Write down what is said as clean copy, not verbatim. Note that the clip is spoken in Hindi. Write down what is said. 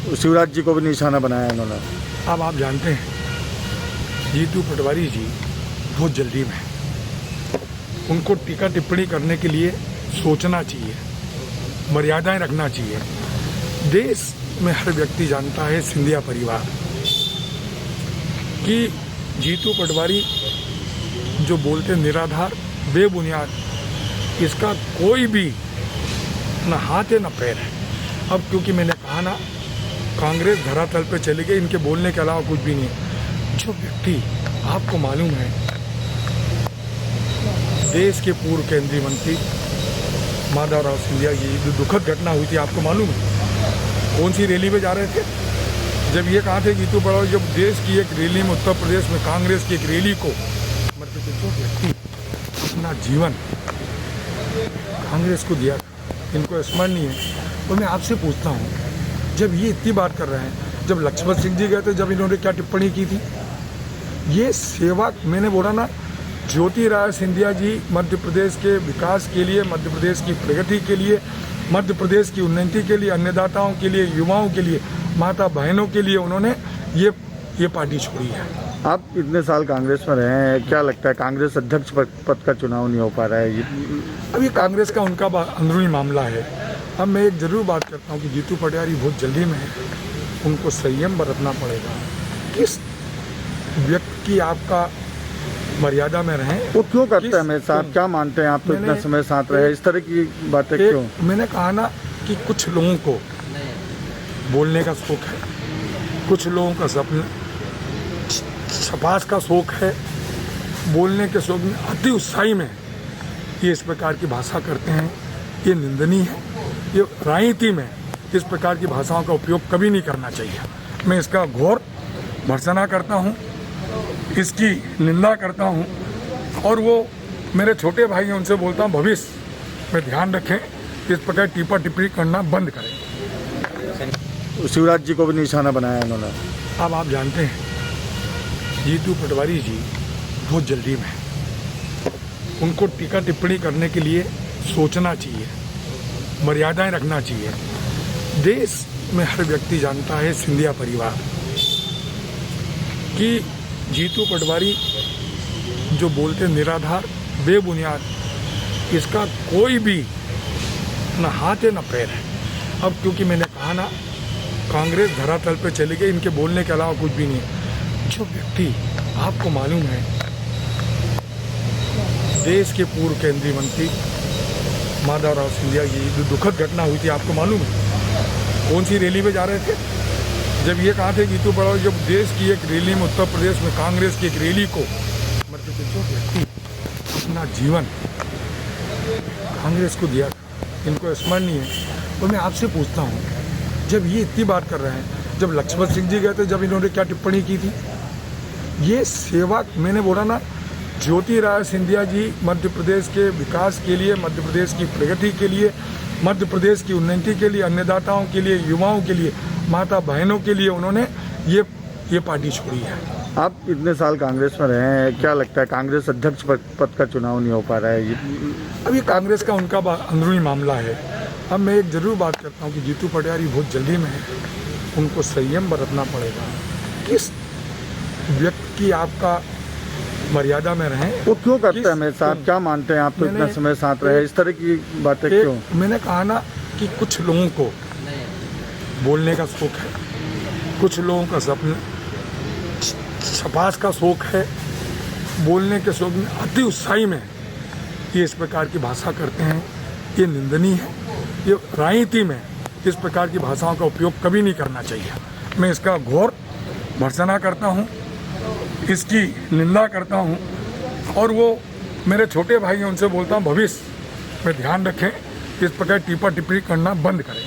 शिवराज जी को भी निशाना बनाया इन्होंने। अब आप जानते हैं जीतू पटवारी जी बहुत जल्दी में हैं। उनको टीका टिप्पणी करने के लिए सोचना चाहिए, मर्यादाएं रखना चाहिए। देश में हर व्यक्ति जानता है, सिंधिया परिवार, कि जीतू पटवारी जो बोलते निराधार बेबुनियाद, इसका कोई भी न हाथ है न पैर है। अब क्योंकि मैंने कहा ना, कांग्रेस धरातल पे चली गई, इनके बोलने के अलावा कुछ भी नहीं। जो व्यक्ति आपको मालूम है, देश के पूर्व केंद्रीय मंत्री माधवराव सिंधिया जी, जो दुखद घटना हुई थी, आपको मालूम है कौन सी रैली में जा रहे थे? जब ये कहा थे जीतू पटवारी, जब देश की एक रैली में, उत्तर प्रदेश में कांग्रेस की एक रैली को, मतलब जो व्यक्ति अपना जीवन कांग्रेस को दिया, इनको स्मरणीय है। तो मैं आपसे पूछता हूँ, जब ये इतनी बात कर रहे हैं, जब लक्ष्मण सिंह जी गए थे, जब इन्होंने क्या टिप्पणी की थी? ये सेवा, मैंने बोला ना, ज्योतिरादित्य सिंधिया जी मध्य प्रदेश के विकास के लिए, मध्य प्रदेश की प्रगति के लिए, मध्य प्रदेश की उन्नति के लिए, अन्नदाताओं के लिए, युवाओं के लिए, माता बहनों के लिए उन्होंने ये पार्टी छोड़ी है। आप इतने साल कांग्रेस में रहे हैं, क्या लगता है कांग्रेस अध्यक्ष पद का चुनाव नहीं हो पा रहा है? अब ये कांग्रेस का उनका अंदरूनी मामला है। अब मैं एक जरूर बात करता हूँ कि जीतू पटवारी बहुत जल्दी में है, उनको संयम बरतना पड़ेगा। किस व्यक्ति की आपका मर्यादा में रहें, वो क्यों करते हैं मेरे साथ? क्या मानते हैं आप? तो इतना समय साथ रहे, इस तरह की बातें क्यों? मैंने कहा ना कि कुछ लोगों को बोलने का शौक है, कुछ लोगों का सपना छपास का शौक है, बोलने के शौक में, अति उत्साही में ये इस प्रकार की भाषा करते हैं। ये निंदनीय है। ये राजनीति में इस प्रकार की भाषाओं का उपयोग कभी नहीं करना चाहिए। मैं इसका घोर भर्त्सना करता हूँ, इसकी निंदा करता हूँ, और वो मेरे छोटे भाई हैं, उनसे बोलता हूँ भविष्य में ध्यान रखें, इस प्रकार टीपा टिप्पणी करना बंद करें। शिवराज जी को भी निशाना बनाया इन्होंने। अब आप जानते हैं जीतू पटवारी जी बहुत जल्दी में हैं। उनको टीका टिप्पणी करने के लिए सोचना चाहिए, मर्यादाएं रखना चाहिए। देश में हर व्यक्ति जानता है, सिंधिया परिवार, कि जीतू पटवारी जो बोलते निराधार बेबुनियाद, इसका कोई भी न हाथ है न पैर है। अब क्योंकि मैंने कहा ना, कांग्रेस धरातल पे चली गई, इनके बोलने के अलावा कुछ भी नहीं। जो व्यक्ति आपको मालूम है, देश के पूर्व केंद्रीय मंत्री माधवराव सिंधिया जी, जो दुखद घटना हुई थी, आपको मालूम है कौन सी रैली में जा रहे थे? जब ये कहा थे जीतू पटवारी, जब देश की एक रैली में, उत्तर प्रदेश में कांग्रेस की एक रैली को, मतलब जो व्यक्ति अपना जीवन कांग्रेस को दिया, इनको स्मरणीय है। तो मैं आपसे पूछता हूँ, जब ये इतनी बात कर रहे हैं, जब लक्ष्मण सिंह जी गए थे, जब इन्होंने क्या टिप्पणी की थी? ये सेवा, मैंने बोला ना, ज्योतिरादित्य सिंधिया जी मध्य प्रदेश के विकास के लिए, मध्य प्रदेश की प्रगति के लिए, मध्य प्रदेश की उन्नति के लिए, अन्नदाताओं के लिए, युवाओं के लिए, माता बहनों के लिए उन्होंने ये पार्टी छोड़ी है। आप इतने साल कांग्रेस में रहे हैं, क्या लगता है कांग्रेस अध्यक्ष पद का चुनाव नहीं हो पा रहा है? अब ये कांग्रेस का उनका अंदरूनी मामला है। अब मैं एक जरूर बात करता हूँ कि जीतू पटवारी बहुत जल्दी में है, उनको संयम बरतना पड़ेगा। किस व्यक्ति की आपका मर्यादा में रहें, वो क्यों करते हैं मेरे साथ? क्या मानते हैं आप? तो इतना समय साथ रहे, इस तरह की बातें क्यों? मैंने कहा ना कि कुछ लोगों को बोलने का शौक है, कुछ लोगों का सपना छपास का शौक है, बोलने के शौक में, अति उत्साही में ये इस प्रकार की भाषा करते हैं। ये निंदनीय है। ये राजनीति में इस प्रकार की भाषाओं का उपयोग कभी नहीं करना चाहिए। मैं इसका घोर भर्त्सना करता हूँ, इसकी निंदा करता हूँ, और वो मेरे छोटे भाई हैं, उनसे बोलता हूँ भविष्य में ध्यान रखें, इस प्रकार टीपा टिप्पणी करना बंद करें।